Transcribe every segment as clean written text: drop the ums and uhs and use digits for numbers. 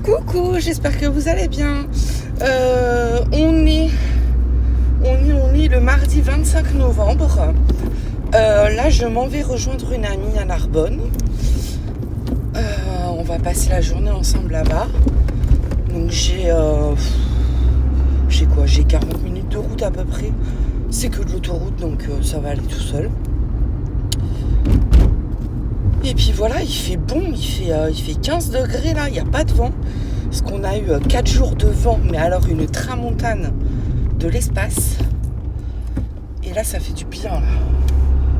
Coucou, j'espère que vous allez bien. On est le mardi 25 novembre. Là, je m'en vais rejoindre une amie à Narbonne. On va passer la journée ensemble là-bas. Donc j'ai 40 minutes de route à peu près. C'est que de l'autoroute, donc ça va aller tout seul. Et puis voilà, il fait bon, il fait 15 degrés là, il n'y a pas de vent. Parce qu'on a eu 4 jours de vent, mais alors une tramontane de l'espace. Et là, ça fait du bien là.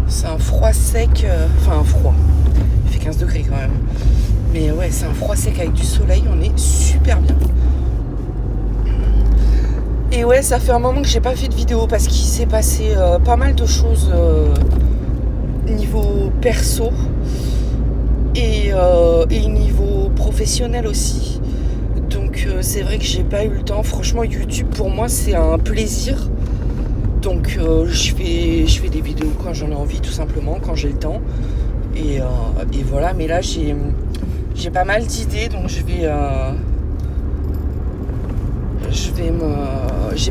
C'est un froid sec, un froid. Il fait 15 degrés quand même. Mais ouais, c'est un froid sec avec du soleil, on est super bien. Et ouais, ça fait un moment que j'ai pas fait de vidéo parce qu'il s'est passé pas mal de choses niveau perso et niveau professionnel aussi. Donc c'est vrai que j'ai pas eu le temps. Franchement, YouTube pour moi c'est un plaisir. Donc je fais des vidéos quand j'en ai envie, tout simplement, quand j'ai le temps. Et voilà, mais là j'ai pas mal d'idées, donc j'ai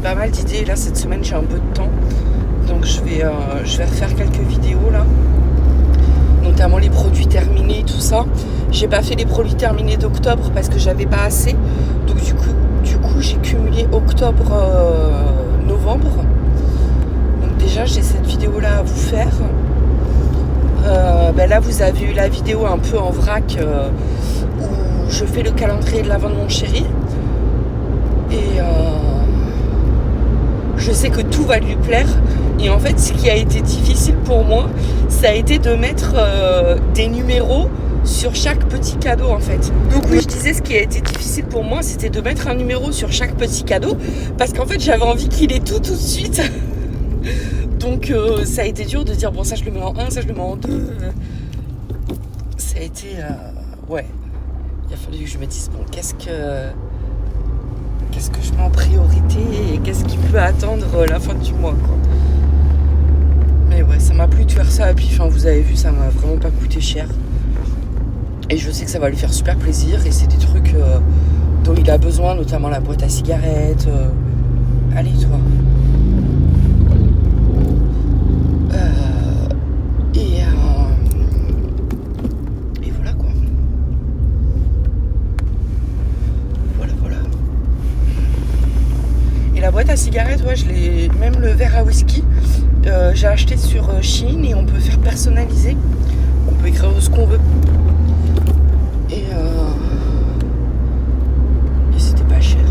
pas mal d'idées. Là cette semaine j'ai un peu de temps, donc je vais refaire quelques vidéos là, notamment les produits terminés, tout ça. J'ai pas fait les produits terminés d'octobre parce que j'avais pas assez, donc du coup j'ai cumulé octobre novembre. Donc déjà j'ai cette vidéo là à vous faire. Là vous avez eu la vidéo un peu en vrac où je fais le calendrier de l'Avent de mon chéri. Et je sais que tout va lui plaire. Et en fait, ce qui a été difficile pour moi, ça a été de mettre des numéros sur chaque petit cadeau, en fait. Donc oui, je disais, ce qui a été difficile pour moi, c'était de mettre un numéro sur chaque petit cadeau. Parce qu'en fait, j'avais envie qu'il ait tout de suite. Donc ça a été dur de dire, bon, ça je le mets en 1, ça je le mets en 2. Ça a été... ouais. Il a fallu que je me dise, bon, qu'est-ce que je mets en priorité et qu'est-ce qui peut attendre la fin du mois, quoi. Mais ouais, ça m'a plu de faire ça. Et puis vous avez vu, ça m'a vraiment pas coûté cher. Et je sais que ça va lui faire super plaisir. Et c'est des trucs dont il a besoin, notamment la boîte à cigarettes. Allez, toi. Et voilà, quoi. Voilà. Et la boîte à cigarettes, ouais, même le verre à whisky, j'ai acheté sur Shein et on peut faire personnaliser. On peut écrire ce qu'on veut. Et c'était pas cher.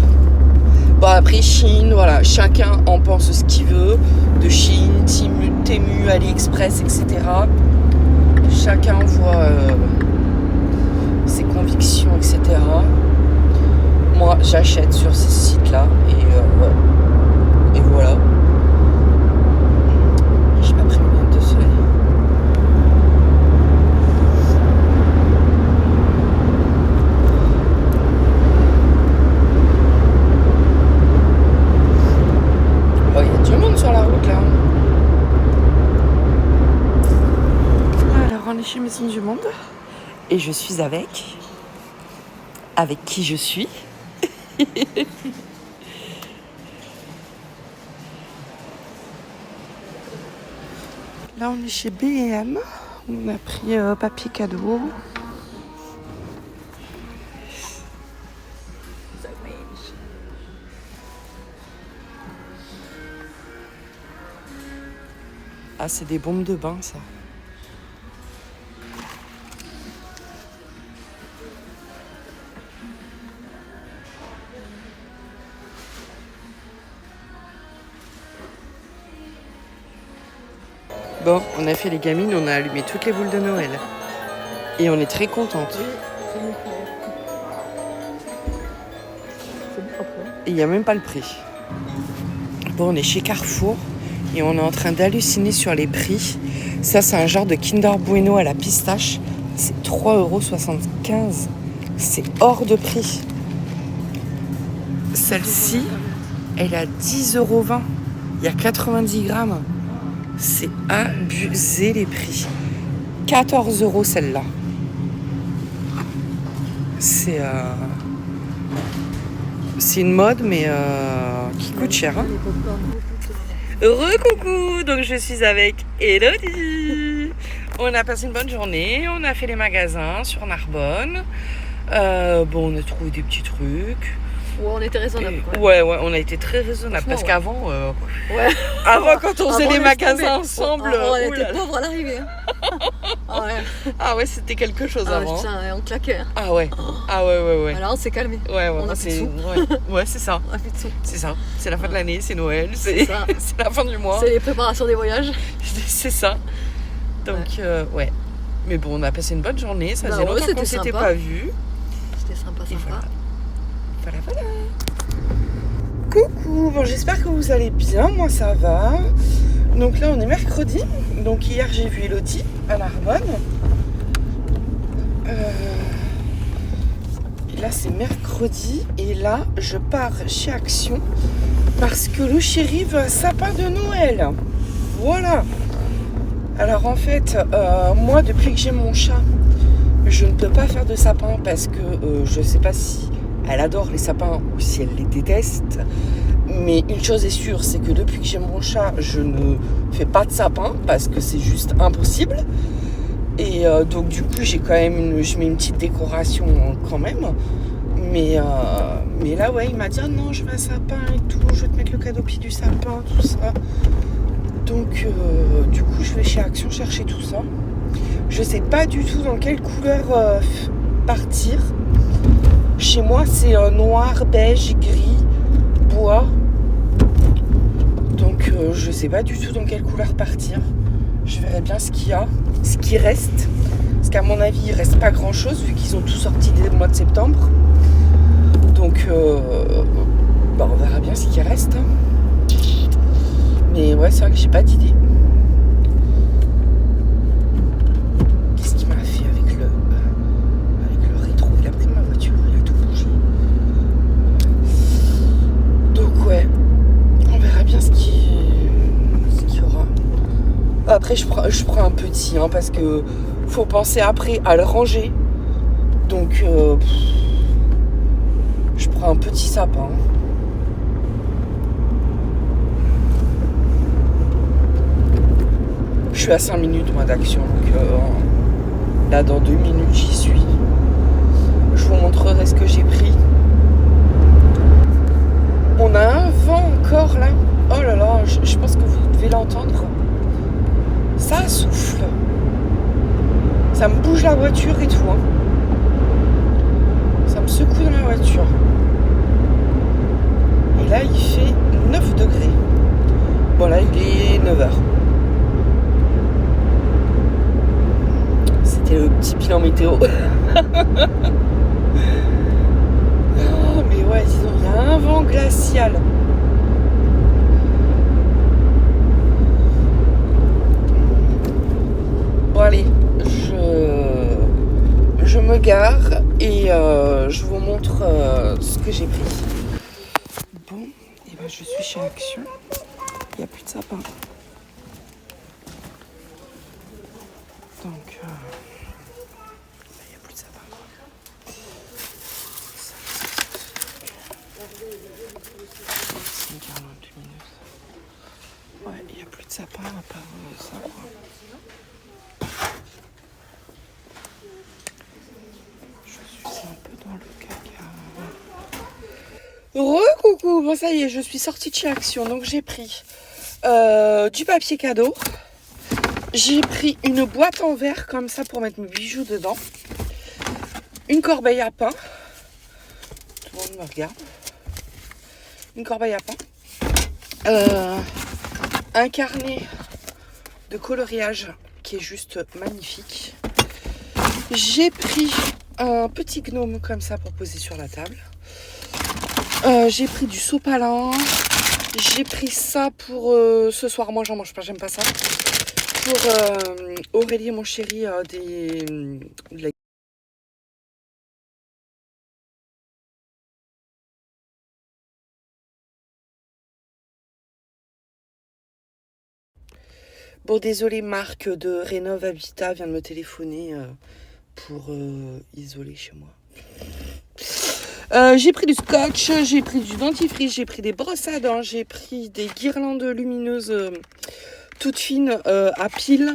Bon, après Shein, voilà, chacun en pense ce qu'il veut. De Shein, Temu, AliExpress, etc. Chacun voit ses convictions, etc. Moi, j'achète sur ces sites-là et voilà. J'ai pas pris une minute de soleil. Oh, il y a du monde sur la route là. Alors, on est chez Maison du Monde et je suis avec qui je suis. Là on est chez B&M. On a pris papier cadeau. Ah, c'est des bombes de bain, ça. Bon, on a fait les gamines, on a allumé toutes les boules de Noël. Et on est très contente. Et il n'y a même pas le prix. Bon, on est chez Carrefour et on est en train d'halluciner sur les prix. Ça, c'est un genre de Kinder Bueno à la pistache. C'est 3,75 €. C'est hors de prix. Celle-ci, elle est à 10,20 €. Il y a 90 grammes. C'est abusé les prix. 14 € celle-là. C'est C'est une mode, mais qui coûte cher. Hein. Re-coucou. Donc je suis avec Elodie. On a passé une bonne journée. On a fait les magasins sur Narbonne. Bon, on a trouvé des petits trucs. Ouais, on était raisonnable. Ouais, on a été très raisonnable. Parce qu'avant, avant, quand on faisait les magasins ensemble, on était pauvres à l'arrivée. Ah ouais, c'était quelque chose avant. Putain, on claquait. Ah ouais. Alors on s'est calmé. On a fait ouais, c'est ça. On a fait de sous. C'est ça. C'est la fin de l'année, c'est Noël, c'est la fin du mois. C'est les préparations des voyages. C'est ça. Donc ouais. Mais bon, on a passé une bonne journée. Ça faisait longtemps qu'on s'était pas vu. C'était sympa. Voilà. Coucou, bon, j'espère que vous allez bien, moi ça va. Donc là on est mercredi, donc hier j'ai vu Elodie à Narbonne. Et là c'est mercredi et là je pars chez Action parce que le chéri veut un sapin de Noël. Voilà. Alors en fait, moi depuis que j'ai mon chat, je ne peux pas faire de sapin parce que je sais pas si elle adore les sapins ou si elle les déteste. Mais une chose est sûre, c'est que depuis que j'ai mon chat, je ne fais pas de sapin parce que c'est juste impossible. Et donc du coup, j'ai quand même je mets une petite décoration quand même. Mais là, ouais, il m'a dit non, je veux un sapin et tout, je vais te mettre le cadeau pied du sapin, tout ça. Donc du coup, je vais chez Action chercher tout ça. Je sais pas du tout dans quelle couleur partir. Chez moi, c'est noir, beige, gris, bois. Donc, je sais pas du tout dans quelle couleur partir. Je verrai bien ce qu'il y a, ce qui reste. Parce qu'à mon avis, il reste pas grand-chose vu qu'ils ont tout sorti dès le mois de septembre. Donc, on verra bien ce qui reste. Hein. Mais ouais, c'est vrai que j'ai pas d'idée. Après, je prends un petit, hein, parce que faut penser après à le ranger. Donc, je prends un petit sapin. Je suis à 5 minutes, moi, d'Action. Donc, là, dans 2 minutes, j'y suis. Je vous montrerai ce que j'ai pris. On a un vent encore, là. Oh là là, je pense que vous devez l'entendre. Ça souffle. Ça me bouge la voiture et tout. Hein. Ça me secoue dans la voiture. Et là, il fait 9 degrés. Bon, là, il est 9h. C'était le petit bilan météo. Oh, mais ouais, disons, il y a un vent glacial. Bon allez, je me gare et je vous montre ce que j'ai pris. Bon, et ben je suis chez Action. Il n'y a plus de sapin. Donc, il n'y a plus de sapin. C'est une guirlande lumineuse. Ouais, il n'y a plus de sapin à part ça, quoi. Re-coucou, bon ça y est, je suis sortie de chez Action, donc j'ai pris du papier cadeau, j'ai pris une boîte en verre comme ça pour mettre mes bijoux dedans, une corbeille à pain, tout le monde me regarde, une corbeille à pain, un carnet de coloriage qui est juste magnifique, j'ai pris un petit gnome comme ça pour poser sur la table. J'ai pris du sopalin. J'ai pris ça pour ce soir. Moi, j'en mange pas, j'aime pas ça. Pour Aurélie et mon chéri, Bon, désolé, Marc de Rénov Habitat vient de me téléphoner pour isoler chez moi. J'ai pris du scotch, j'ai pris du dentifrice, j'ai pris des brosses à dents, j'ai pris des guirlandes lumineuses toutes fines à piles.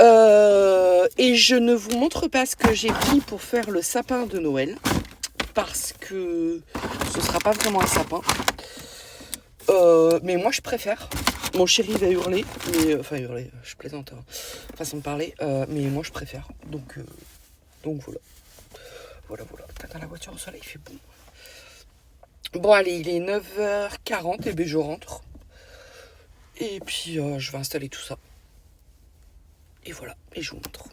Et je ne vous montre pas ce que j'ai pris pour faire le sapin de Noël. Parce que ce sera pas vraiment un sapin. Mais moi je préfère. Mon chéri va hurler, mais enfin hurler, je plaisante, hein, façon de parler, mais moi je préfère. Donc voilà. Voilà. Dans la voiture au soleil, il fait bon. Bon allez, il est 9h40 et ben je rentre. Et puis je vais installer tout ça. Et voilà, et je vous montre.